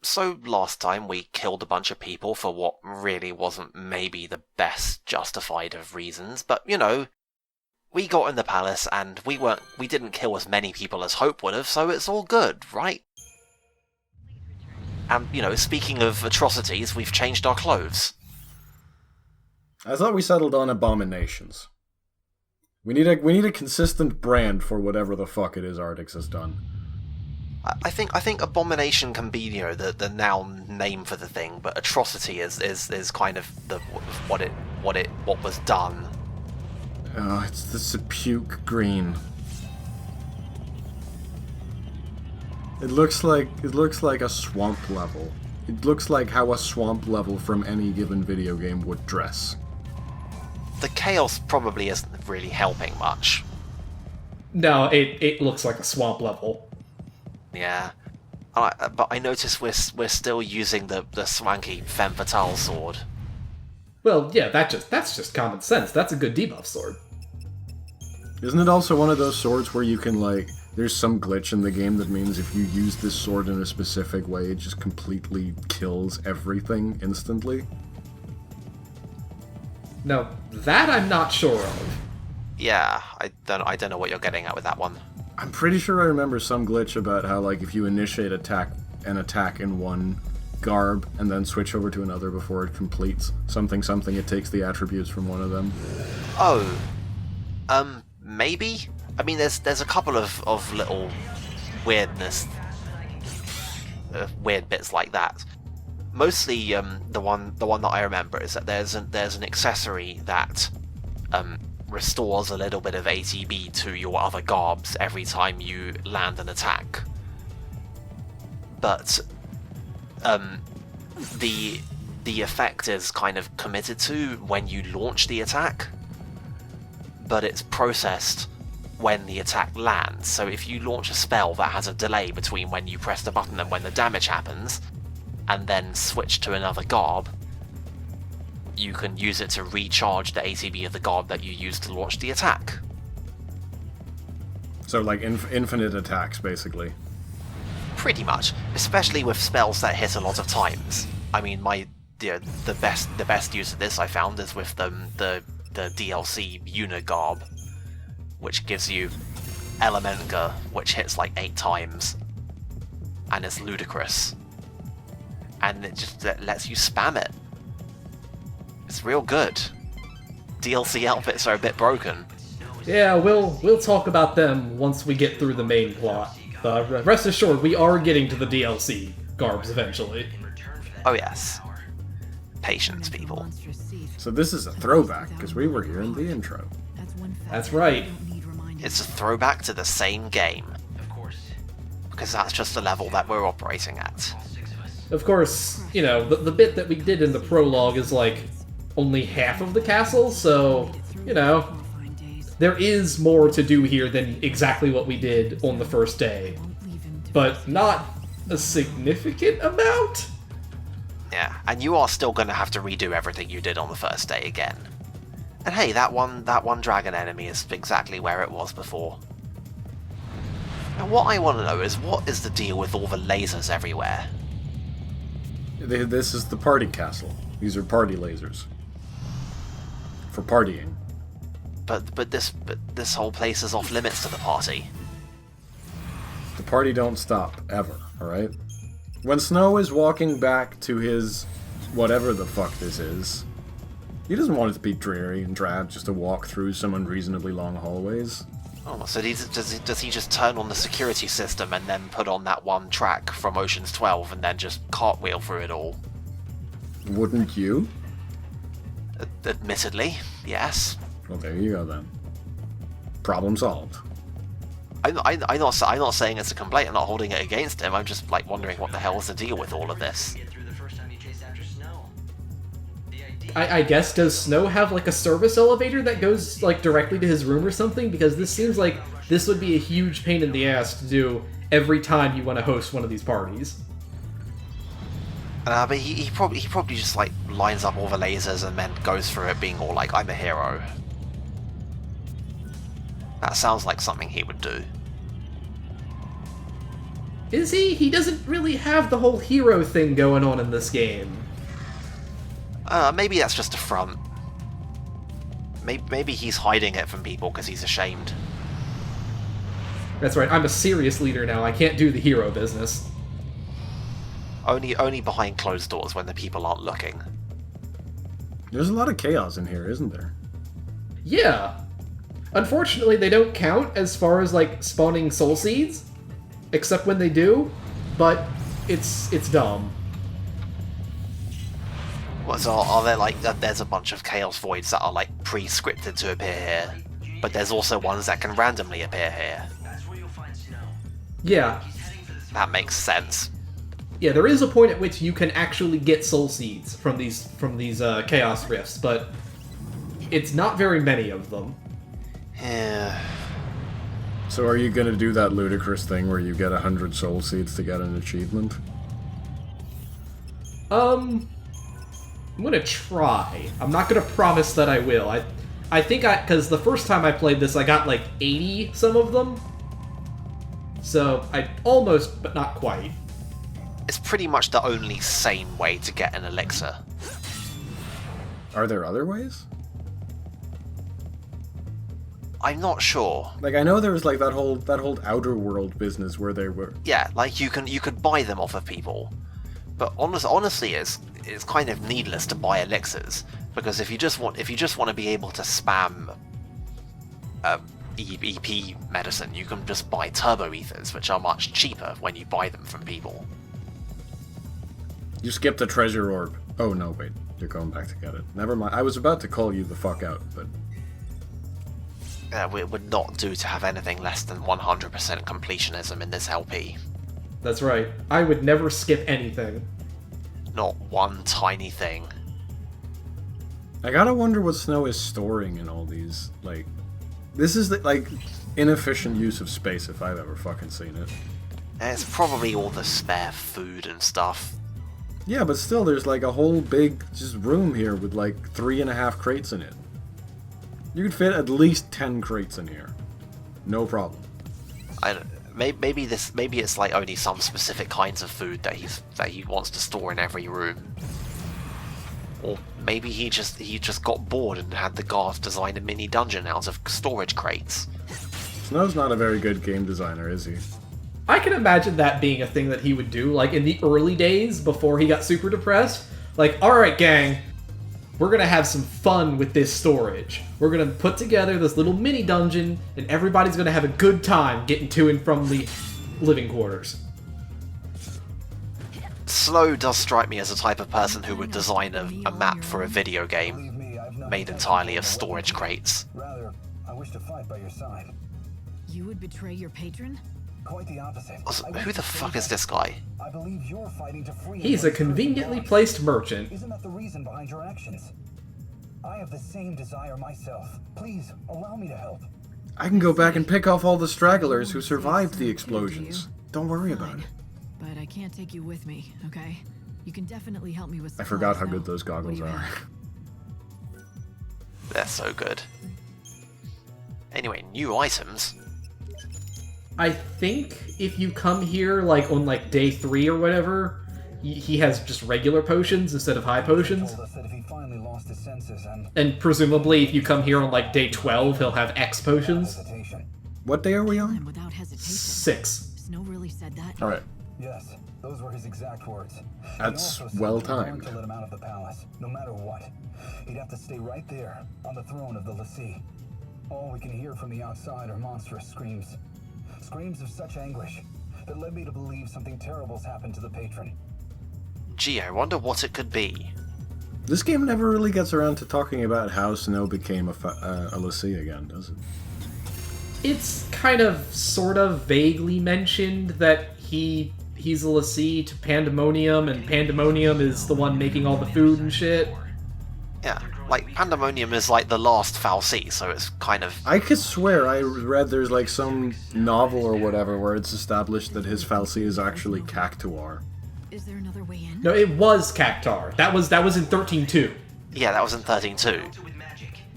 So last time we killed a bunch of people for what really wasn't maybe the best justified of reasons, but we got in the palace and we didn't kill as many people as Hope would have, so it's all good, right? And, speaking of atrocities, we've changed our clothes. I thought we settled on abominations. We need a consistent brand for whatever the fuck it is Artix has done. I think abomination can be, the noun name for the thing, but atrocity is kind of what was done. Oh, it's the Sepuke green. It looks like a swamp level. It looks like how a swamp level from any given video game would dress. The chaos probably isn't really helping much. No, it looks like a swamp level. Yeah. But I notice we're still using the swanky femme fatale sword. Well, yeah, that's just common sense. That's a good debuff sword. Isn't it also one of those swords where you can, there's some glitch in the game that means if you use this sword in a specific way, it just completely kills everything instantly? Now, that I'm not sure of. Yeah, I don't know what you're getting at with that one. I'm pretty sure I remember some glitch about how, if you initiate an attack in one garb and then switch over to another before it completes something, it takes the attributes from one of them. Oh. Maybe? I mean, there's a couple of little weirdness, weird bits like that. Mostly, the one that I remember is that there's an accessory that restores a little bit of ATB to your other garbs every time you land an attack. But the effect is kind of committed to when you launch the attack, but it's processed when the attack lands. So if you launch a spell that has a delay between when you press the button and when the damage happens, and then switch to another garb, you can use it to recharge the ATB of the garb that you used to launch the attack. So infinite attacks, basically. Pretty much, especially with spells that hit a lot of times. I mean, the best use of this I found is with the DLC Unigarb, which gives you Elemenga, which hits 8 times, and it's ludicrous. And it just lets you spam it. It's real good. DLC outfits are a bit broken. Yeah, we'll talk about them once we get through the main plot. Rest assured, we are getting to the DLC garbs eventually. Oh yes. Patience, people. So this is a throwback, because we were here in the intro. That's right. It's a throwback to the same game. Because that's just the level that we're operating at. Of course, the bit that we did in the prologue is only half of the castle, so, there is more to do here than exactly what we did on the first day. But not a significant amount? Yeah, and you are still going to have to redo everything you did on the first day again. And hey, that one dragon enemy is exactly where it was before. Now what I want to know is, what is the deal with all the lasers everywhere? This is the party castle. These are party lasers. For partying. But this whole place is off limits to the party. The party don't stop, ever, alright? When Snow is walking back to his whatever the fuck this is, he doesn't want it to be dreary and drab just to walk through some unreasonably long hallways. Oh, so does he just turn on the security system and then put on that one track from Ocean's 12 and then just cartwheel through it all? Wouldn't you? Admittedly, yes. Well, there you go then. Problem solved. I'm not saying it's a complaint. I'm not holding it against him. I'm just wondering what the hell is the deal with all of this. I guess, does Snow have a service elevator that goes directly to his room or something? Because this seems like this would be a huge pain in the ass to do every time you want to host one of these parties. But he probably just lines up all the lasers and then goes through it being all I'm a hero. That sounds like something he would do. Is he? He doesn't really have the whole hero thing going on in this game. Maybe that's just a front. Maybe he's hiding it from people because he's ashamed. That's right, I'm a serious leader now. I can't do the hero business. Only behind closed doors when the people aren't looking. There's a lot of chaos in here, isn't there? Yeah. Unfortunately, they don't count as far as, like, spawning soul seeds. Except when they do. But it's dumb. What, so are there like, there's a bunch of Chaos Voids that are like pre-scripted to appear here, but there's also ones that can randomly appear here. Yeah. That makes sense. Yeah, there is a point at which you can actually get soul seeds from these chaos rifts, but it's not very many of them. Yeah. So are you gonna do that ludicrous thing where you get 100 soul seeds to get an achievement? I'm gonna try. I'm not gonna promise that I will. I think because the first time I played this, I got like 80 some of them. So I almost, but not quite. It's pretty much the only sane way to get an elixir. Are there other ways? I'm not sure. Like, I know there was like that whole outer world business where they were. Yeah, like you could buy them off of people, but honestly, it's kind of needless to buy elixirs, because if you just want to be able to spam EP medicine, you can just buy turbo ethers, which are much cheaper when you buy them from people. You skipped the treasure orb. Oh no, wait, you're going back to get it. Never mind. I was about to call you the fuck out, but It would not do to have anything less than 100% completionism in this LP. That's right. I would never skip anything. Not one tiny thing. I gotta wonder what Snow is storing in all these. Like, this is the, like, inefficient use of space if I've ever fucking seen it. It's probably all the spare food and stuff. Yeah, but still, there's like a whole big just room here with like 3.5 crates in it. You could fit at least 10 crates in here. No problem. Maybe it's like only some specific kinds of food that he wants to store in every room. Or maybe he just got bored and had the guards design a mini dungeon out of storage crates. Snow's not a very good game designer, is he? I can imagine that being a thing that he would do, like in the early days before he got super depressed. Like, alright gang, we're gonna have some fun with this storage. We're gonna put together this little mini dungeon, and everybody's gonna have a good time getting to and from the living quarters. Snow does strike me as a type of person who would design a map for a video game made entirely of storage crates. Rather, I wish to fight by your side. You would betray your patron? Quite the opposite. Also, who the fuck is this guy? I believe you're fighting to free. He's a conveniently placed merchant. Isn't that the reason behind your actions? I have the same desire myself. Please, allow me to help. I can go back and pick off all the stragglers who survived the explosions. Don't worry about it. But I can't take you with me, okay? You can definitely help me with I forgot how supplies, good though. those What do goggles you are. have? They're so good. Anyway, new items. I think if you come here, like, on, like, day 3 or whatever, he has just regular potions instead of high potions. Told us that if he finally lost his senses and And presumably, if you come here on, like, day 12, he'll have X potions. hesitation. What day are we And on? without hesitation. 6. Snow really said that? Alright. Yes, those were his exact words. That's He also said well that we weren't timed. to let him out of the palace, no matter what. He'd have to stay right there, on the throne of the Lassie. All we can hear from the outside are monstrous screams. Screams of such anguish that led me to believe something terrible's happened to the patron. Gee, I wonder what it could be. This game never really gets around to talking about how Snow became a Lassie again, does it? It's kind of, sort of, vaguely mentioned that he's a Lassie to Pandemonium, and Pandemonium is the one making all the food and shit. Yeah, like Pandemonium is like the last Fal'Cie, so it's kind of I could swear I read there's like some novel or whatever where it's established that his Fal'Cie is actually Cactuar. Is there another way in? No, it was Cactar. That was in 13.2. yeah, that was in 13.2.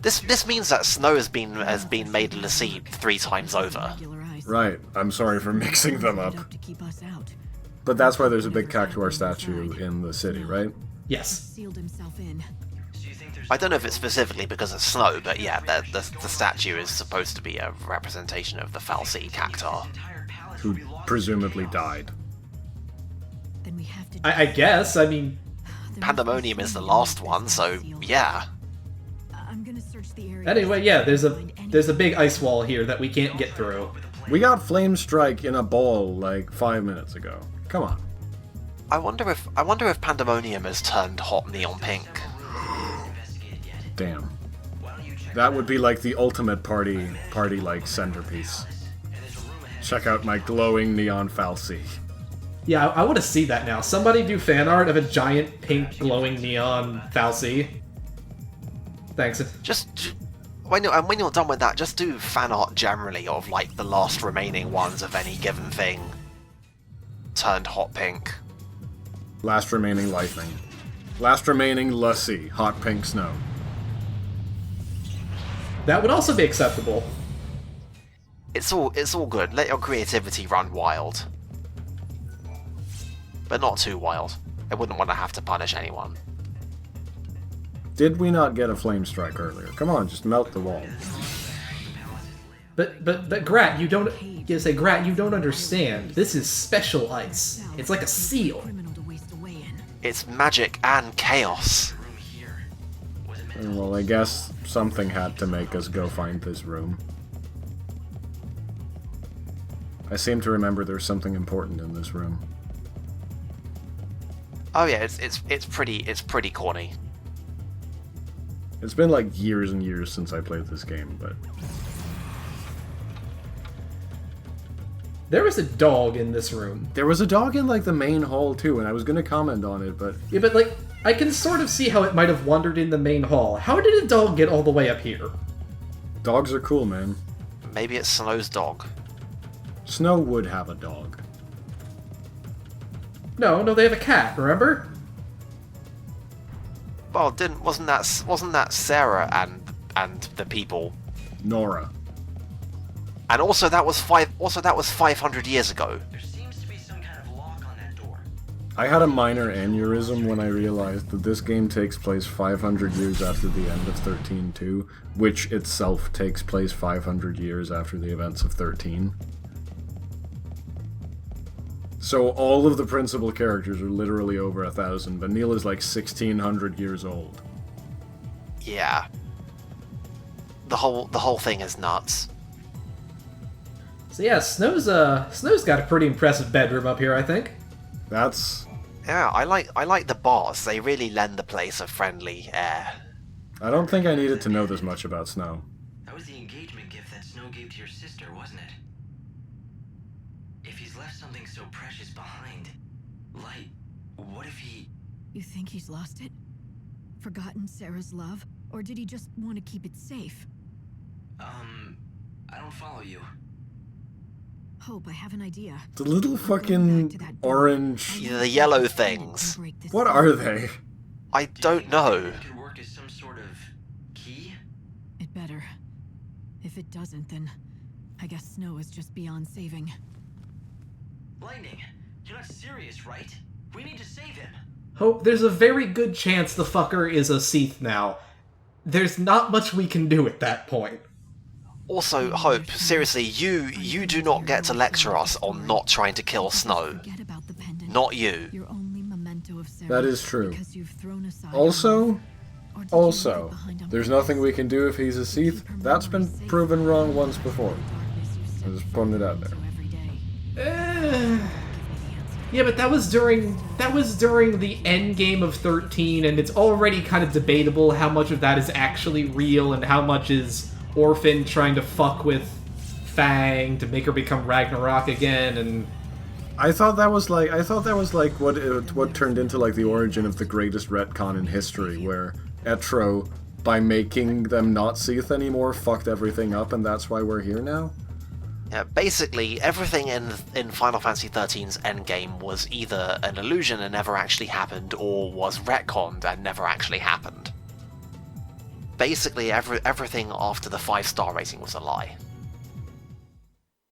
This means that Snow has been made Lassie 3 times over. Regular eyes. nice. Right. I'm sorry for mixing them up. To keep us out. But that's why there's a big Cactuar statue in the city, right? Yes. Sealed himself in. I don't know if it's specifically because of snow, but yeah, the statue is supposed to be a representation of the Fal'Cie Cactuar. Who presumably died. Then we have to. I guess. I mean, Pandemonium is the last one, so yeah. I'm gonna search the area. anyway, yeah, there's a big ice wall here that we can't get through. We got Flame Strike in a ball like 5 minutes ago. Come on. I wonder if Pandemonium has turned hot neon pink. Damn. That would be like the ultimate party like centerpiece. Check out my glowing neon Fal'Cie. Yeah, I want to see that now. Somebody do fan art of a giant pink glowing neon Fal'Cie. Thanks. Just when you're done with that, just do fan art generally of like the last remaining ones of any given thing turned hot pink. Last remaining lightning. Last remaining Lassie, hot pink snow. That would also be acceptable. It's all good. Let your creativity run wild, but not too wild. I wouldn't want to have to punish anyone. Did we not get a Flame Strike earlier? Come on, just melt the wall. But Grat, you don't. Grat, you don't understand. This is special ice. It's like a seal. Criminal to waste away in. It's magic and chaos. Well, I guess something had to make us go find this room. I seem to remember there's something important in this room. Oh yeah, it's pretty corny. It's been like years and years since I played this game, but There was a dog in this room. there was a dog in like the main hall too, and I was gonna comment on it, but Yeah, but like, I can sort of see how it might have wandered in the main hall. How did a dog get all the way up here? dogs are cool, man. Maybe it's Snow's dog. Snow would have a dog. No, they have a cat, remember? Well, wasn't that Sarah and the people? Nora. And also that was 500 years ago. There seems to be some kind of lock on that door. I had a minor aneurysm when I realized that this game takes place 500 years after the end of 13.2, which itself takes place 500 years after the events of 13. So all of the principal characters are literally over 1,000, but Neil is like 1,600 years old. Yeah. The whole thing is nuts. So yeah, Snow's got a pretty impressive bedroom up here, I think. That's... Yeah, I like the bars. They really lend the place a friendly air. I don't think I needed to know this much about Snow. That was the engagement gift that Snow gave to your sister, wasn't it? If he's left something so precious behind, Light, what if he... You think he's lost it? Forgotten Sarah's love? Or did he just want to keep it safe? I don't follow you. Hope, I have an idea. The little fucking orange... The yellow things. What are they? I don't know. It could work as some sort of key? It better. If it doesn't, then I guess Snow is just beyond saving. Lightning, you're not serious, right? We need to save him. Hope, there's a very good chance the fucker is a Seath now. There's not much we can do at that point. Also, Hope, seriously, you do not get to lecture us on not trying to kill Snow. Forget about the pendant. Not you. Your only memento of Sarah. That is true. Because you've thrown aside Also, or did you leave Also, it behind on there's purpose? nothing we can do if he's a Seath. That's been proven wrong once before. Darkness you I'm send just putting it out there. so every day. Eh. Give me the answer. Yeah, but that was during the end game of 13, and it's already kind of debatable how much of that is actually real and how much is Orphan trying to fuck with Fang to make her become Ragnarok again. And I thought that was like what turned into like the origin of the greatest retcon in history, where Etro, by making them not Seath anymore, fucked everything up, and that's why we're here now. Yeah, basically, everything in Final Fantasy XIII's endgame was either an illusion and never actually happened, or was retconned and never actually happened. Basically, everything after the 5-star rating was a lie.